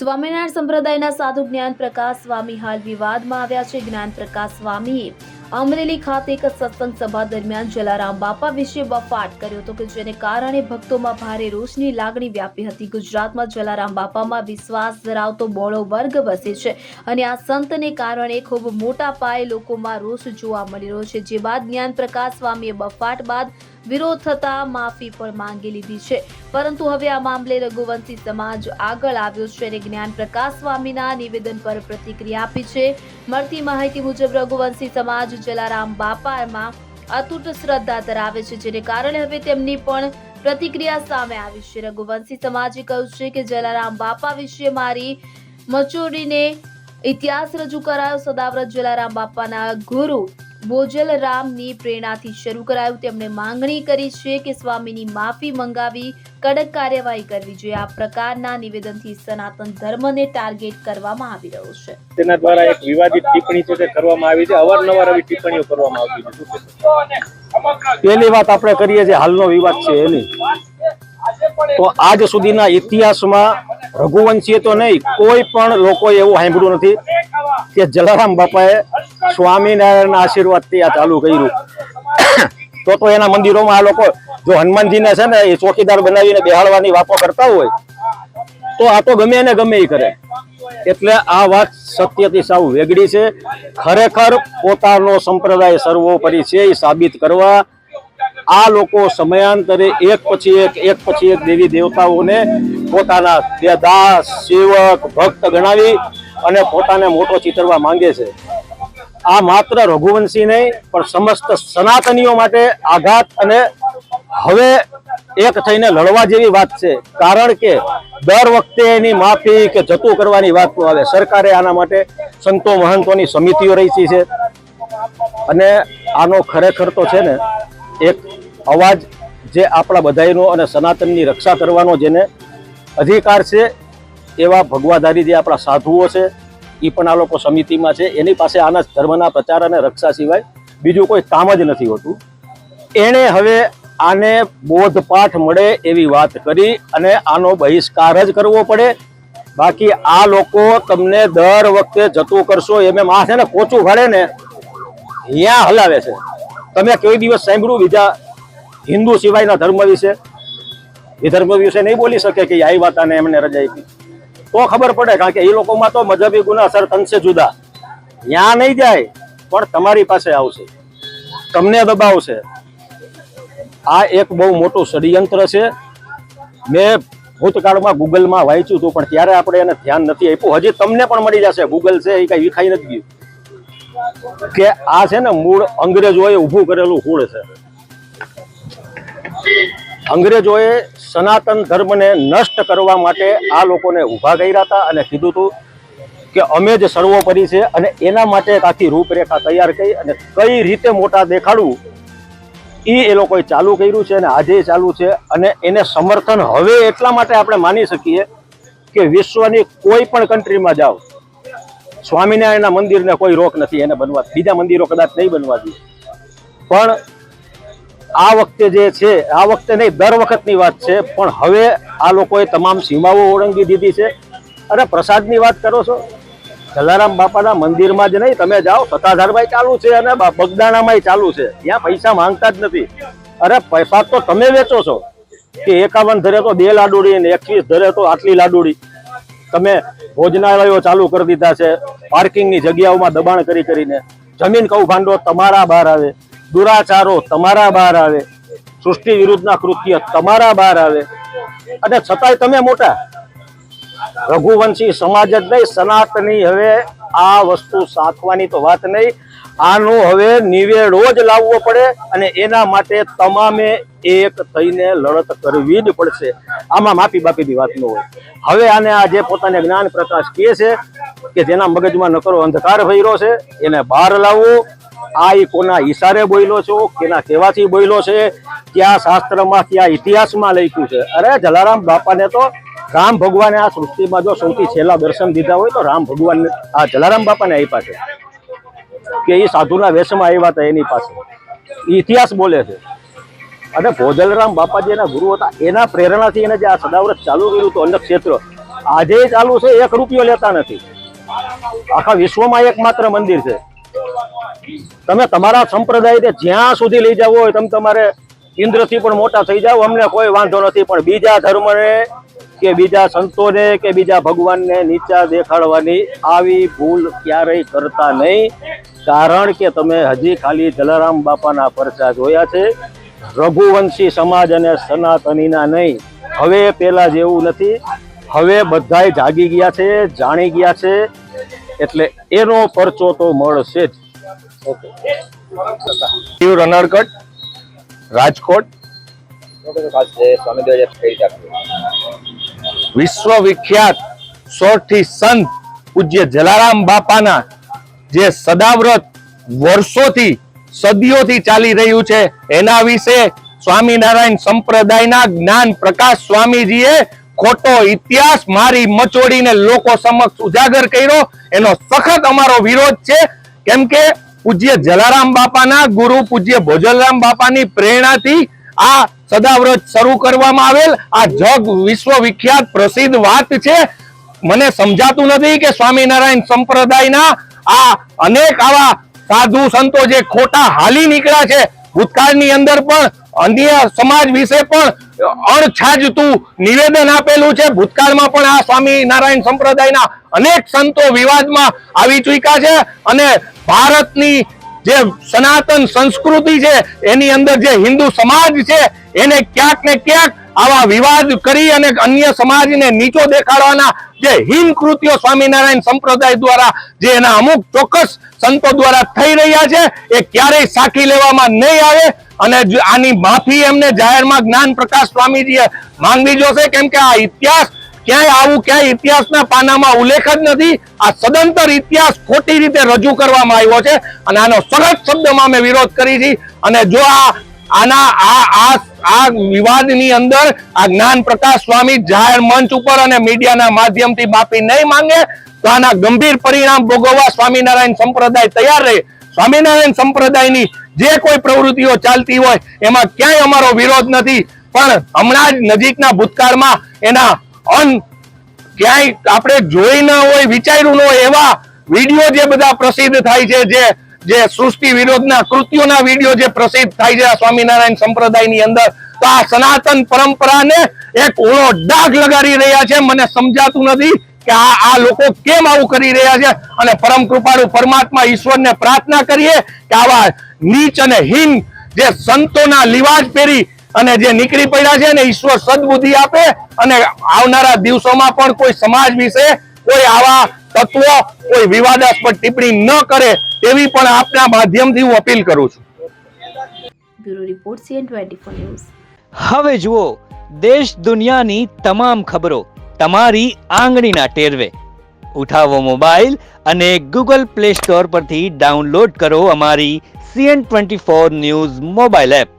સ્વામિનારાયણ સંપ્રદાયના સાધુ જ્ઞાન પ્રકાશ સ્વામી હાલ વિવાદમાં આવ્યા છે। જ્ઞાન પ્રકાશ સ્વામીએ અમરેલી ખાતે એક સત્સંગ સભા દરમિયાન જલારામ બાપા વિશે બફાટ કર્યો હતો કે જેને કારણે ભક્તોમાં ભારે રોષની લાગણી વ્યાપી હતી। ગુજરાતમાં જલારામ બાપામાં વિશ્વાસ ધરાવતો બહોળો વર્ગ વસે છે અને આ સંતને કારણે ખૂબ મોટા પાયે લોકોમાં રોષ જોવા મળી રહ્યો છે। જે બાદ જ્ઞાન પ્રકાશ સ્વામીએ બફાટ બાદ વિરોધ થતા માફી પણ માંગી લીધી છે, પરંતુ હવે આ મામલે રઘુવંશી સમાજ આગળ આવ્યો છે અને જ્ઞાન પ્રકાશ સ્વામીના નિવેદન પર પ્રતિક્રિયા આપી છે। મળતી માહિતી મુજબ રઘુવંશી સમાજ જલારામ બાપામાં અતૂટ શ્રદ્ધા ધરાવે છે, જેને કારણે હવે તેમની પણ પ્રતિક્રિયા સામે આવી છે। રઘુવંશી સમાજે કહ્યું છે કે જલારામ બાપા વિશે મારી મચોડીને ઇતિહાસ રજૂ કરાયો। સદાવ્રત જલારામ બાપાના ગુરુ બોજલરામની પ્રેરણાથી શરૂ કરાયું। તેમણે માંગણી કરી છે કે સ્વામીની માફી મંગાવી કડક કાર્યવાહી કરવી જોઈએ। આ પ્રકારના નિવેદનથી સનાતન ધર્મને ટાર્ગેટ કરવામાં આવી રહ્યો છે। તેના દ્વારા એક વિવાદિત ટિપ્પણી છે તે કરવામાં આવી છે। અવારનવાર આવી ટિપ્પણીઓ કરવામાં આવતી છે। પહેલી વાત આપણે કરીએ જે હાલનો વિવાદ છે એની, તો આજ સુધીના ઇતિહાસમાં રઘુવંશીએ તો નહીં, કોઈ પણ લોકોએ એવું સાંભળ્યું નથી કે જલારામ બાપાએ સ્વામિનારાયણના આશીર્વાદથી આ ચાલુ કર્યું। તો એના મંદિરોમાં આ લોકો જો હનુમાનજીને છે ને એ ચોકીદાર બનાવીને બેહાડવાની વાતો કરતા હોય તો આ તો ગમે ને ગમે એ કરે। એટલે આ વાત સત્યથી સાવ વેગળી છે। ખરેખર પોતાનો સંપ્રદાય સર્વોપરી છે એ સાબિત કરવા આ લોકો સમયાંતરે એક પછી એક દેવી દેવતાઓને પોતાના દાસ સેવક ભક્ત ગણાવી અને પોતાને મોટો ચિતરવા માંગે છે। આ માત્ર રઘુવંશી નહીં પણ સમસ્ત સનાતનીઓ માટે આઘાત અને હવે એક થઈને લડવા જેવી વાત છે। કારણ કે દર વખતે એની માફી કે જતું કરવાની વાત આવે। સરકારે આના માટે સંતો મહંતોની સમિતિઓ રચી છે અને આનો ખરેખર તો છે ને એક અવાજ જે આપણા બધાયનો અને સનાતનની રક્ષા કરવાનો જેને અધિકાર છે એવા ભગવાધારી જે આપણા સાધુઓ છે એ પણ આ લોકો સમિતિમાં છે। એની પાસે આના ધર્મના પ્રચાર અને રક્ષા સિવાય બીજું કોઈ કામ જ નથી હોતું। એણે હવે આને બોધપાઠ મળે એવી વાત કરી અને આનો બહિષ્કાર જ કરવો પડે। બાકી આ લોકો તમને દર વખતે જતું કરશો એમ આ છે ને કોચું ભાડે ને ત્યાં હલાવે છે। તમે કોઈ દિવસ સાંભળ્યું બીજા હિન્દુ સિવાયના ધર્મ વિશે? એ ધર્મ વિશે નહીં બોલી શકે કે આવ્યા હતા ને એમને રજા આપી તો ખબર પડે। કારણ કે એ લોકોમાં તો મજહબી ગુના સર તનસે જુદા, ત્યાં નહીં જાય પણ તમારી પાસે આવશે, તમને દબાવશે। આ એક બહુ મોટું ષડયંત્ર છે। મેં ભૂતકાળમાં ગૂગલમાં વાંચ્યું હતું પણ ત્યારે આપણે એને ધ્યાન નથી આપ્યું। હજી તમને પણ મળી જશે, ગૂગલ છે એ કઈ વિખાઈ નથી ગયું કે આ છે ને મૂળ અંગ્રેજોએ ઊભું કરેલું કુળ છે। અંગ્રેજોએ સનાતન ધર્મને નષ્ટ કરવા માટે આ લોકોને ઊભા કર્યા હતા અને કીધું હતું કે અમે જ સર્વોપરી છે અને એના માટે એક આખી રૂપરેખા તૈયાર કરી અને કઈ રીતે મોટા દેખાડવું એ લોકોએ ચાલુ કર્યું છે અને આજે ચાલુ છે। અને એને સમર્થન હવે એટલા માટે આપણે માની શકીએ કે વિશ્વની કોઈ પણ કન્ટ્રીમાં જાઓ, સ્વામિનારાયણના મંદિરને કોઈ રોક નથી એને બનવા, બીજા મંદિરો કદાચ નહીં બનવા દે, પણ આ વખતે જે છે, આ વખતે નહીં દર વખતની વાત છે, પણ હવે આ લોકોએ તમામ સીમાઓ ઓળંગી દીધી છે। અરે પ્રસાદની વાત કરો છો, જલારામ બાપાના મંદિરમાં જ નહીં, તમે જાઓ સત્તાધારમાં ચાલુ છે અને બગદાણામાં ચાલુ છે, ત્યાં પૈસા માંગતા જ નથી। અરે પૈસા તો તમે વેચો છો કે 51 ધરે તો 2 લાડુડી ને 21 ધરે તો આટલી લાડુડી। તમે ભોજનાલયો ચાલુ કરી દીધા છે, પાર્કિંગની જગ્યાઓમાં દબાણ કરીને, જમીન કૌભાંડો તમારા બહાર આવે, દુરાચારો તમારા બહાર આવે, સૃષ્ટિ વિરુદ્ધના કૃત્ય તમારા બહાર આવે અને છતાંય તમે મોટા। રઘુવંશી સમાજ જ નહીં, સનાતની હવે આ વસ્તુ સાચવાની તો વાત નહીં, આનો હવે નિવેડો જ લાવવો પડે અને એના માટે તમામે એક થઈને લડત કરવી જ પડશે। આમાં માફી બાપીની વાત ન હોય। હવે આને આ જે પોતાને જ્ઞાન પ્રકાશ કહે છે કે જેના મગજમાં નકરો અંધકાર ભર્યો છે એને બહાર લાવવો। આ એ કોના ઈશારે બોલ્યો છો, કેના કહેવાથી બોલ્યો છે, ક્યાં શાસ્ત્રમાં ક્યાં ઇતિહાસમાં લખ્યું છે? અરે જલારામ બાપાને તો રામ ભગવાને આ સૃષ્ટિમાં જો સૌથી છેલ્લા દર્શન દીધા હોય તો રામ ભગવાન આ જલારામ બાપાને આપ્યા છે કે એ સાધુના વેશમાં આવ્યા હતા એની પાસે, ઇતિહાસ બોલે છે। અને ભોજલરામ બાપા જે એના ગુરુ હતા એના પ્રેરણાથી એને જે આ સદાવ્રત ચાલુ કર્યું હતું અન્નક્ષેત્ર, આજે ચાલુ છે, 1 રૂપિયો લેતા નથી. આખા વિશ્વમાં એકમાત્ર મંદિર છે. તમે તમારા સંપ્રદાયને જ્યાં સુધી લઈ જવો હોય તમે તમારે ઇન્દ્રથી પણ મોટા થઈ જાઓ, અમને કોઈ વાંધો નથી. પણ બીજા ધર્મને કે બીજા સંતોને કે બીજા ભગવાનને નીચા દેખાડવાની આવી ભૂલ ક્યારેય કરતા નહીં. કારણ કે તમે હજી ખાલી જલારામ બાપાના પરચા જોયા છે, રઘુવંશી સમાજ અને સનાતનીના નહીં. હવે પેલા જેવું નથી. હવે બધાય જાગી ગયા છે, જાણી ગયા છે, એટલે એનો પરચો તો મળશે જ. રનડકટ, રાજકોટ. વિશ્વવિખ્યાત સોરઠી સંત પૂજ્ય જલારામ બાપાના જે સદાવ્રત વર્ષોથી સદીઓથી ચાલી રહ્યું છે એના વિશે સ્વામિનારાયણ સંપ્રદાયના જ્ઞાન પ્રકાશ સ્વામીજીએ ખોટો ઇતિહાસ મારી મચોડીને લોકો સમક્ષ ઉજાગર કર્યો. એનો સખત અમારો વિરોધ છે. કેમ કે પૂજ્ય જલારામ બાપાના ગુરુ પૂજ્ય ભોજલરામ બાપાની પ્રેરણાથી આ સદાવ્રત શરૂ કરવામાં આવેલ આ જગ વિશ્વવિખ્યાત પ્રસિદ્ધ વાત છે. મને સમજાતું નથી કે સ્વામિનારાયણ સંપ્રદાયના આ અનેક આવા સાધુ સંતો જે ખોટા હાલી નીકળ્યા છે, ભૂતકાળની અંદર પણ અન્ય સમાજ વિશે પણ અણછાજતું નિવેદન આપેલું છે. ભૂતકાળમાં પણ આ સ્વામિનારાયણ સંપ્રદાયના અનેક સંતો વિવાદમાં આવી ચૂક્યા છે અને ભારતની જે સનાતન સંસ્કૃતિ છે એની અંદર જે હિન્દુ સમાજ છે એને ક્યાંક ને ક્યાંક આવા વિવાદ કરી અને અન્ય સમાજને નીચો દેખાડવાના જે હીન કૃત્યો સ્વામિનારાયણ સંપ્રદાય દ્વારા જે એના અમુક ચોક્કસ સંતો દ્વારા થઈ રહ્યા છે એ ક્યારેય સાખી લેવામાં નહીં આવે. અને આની માફી એમને જાહેરમાં જ્ઞાન પ્રકાશ સ્વામીજીએ માંગવી જોશે. કેમ કે આ ઇતિહાસ ક્યાંય ઇતિહાસના પાનામાં ઉલ્લેખ જ નથી. આ સદંતર ઇતિહાસ ખોટી રીતે રજૂ કરવામાં આવ્યો છે અને આનો સરળ શબ્દમાં અમે વિરોધ કરી છે. અને જો આ વિવાદની અંદર આ જ્ઞાન પ્રકાશ સ્વામી જાહેર મંચ ઉપર અને મીડિયાના માધ્યમથી માફી નહીં માંગે તો આના ગંભીર પરિણામ ભોગવવા સ્વામિનારાયણ સંપ્રદાય તૈયાર રહે. સ્વામિનારાયણ સંપ્રદાયની જે કોઈ પ્રવૃત્તિઓ ચાલતી હોય એમાં ક્યાંય અમારો વિરોધ નથી. પણ હમણાં જ નજીકના ભૂતકાળમાં એના ક્યાંય આપણે જોઈ ન હોય, વિચાર્યું ન હોય એવા વિડીયો જે બધા પ્રસિદ્ધ થાય છે, જે સૃષ્ટિ વિરોધના કૃત્યોના વિડીયો જે પ્રસિદ્ધ થાય છે સ્વામિનારાયણ સંપ્રદાયની અંદર, તો આ સનાતન પરંપરાને એક ઓળો ડાઘ લગાડી રહ્યા છે. મને સમજાતું નથી કે આ લોકો કેમ આવું કરી રહ્યા છે. અને પરમ કૃપાળુ પરમાત્મા ઈશ્વરને પ્રાર્થના કરીએ કે આવા નીચ અને હીન જે સંતોના લિવાજ પહેરી અને જે નીકળી પડ્યા છે ને ઈશ્વર સદબુદ્ધિ આપે અને આવનારા દિવસોમાં પણ કોઈ સમાજ વિશે કોઈ આવા તત્વો કોઈ વિવાદાસ્પદ ટિપ્પણી ન કરે તેવી પણ આપના માધ્યમથી હું અપીલ કરું છું. Bureau report CN24 news. હવે જુઓ દેશ દુનિયાની તમામ ખબરો તમારી આંગળીના ટેરવે. ઉઠાવો મોબાઈલ અને Google Play Store પરથી ડાઉનલોડ કરો અમારી CN24 ન્યૂઝ મોબાઈલ એપ.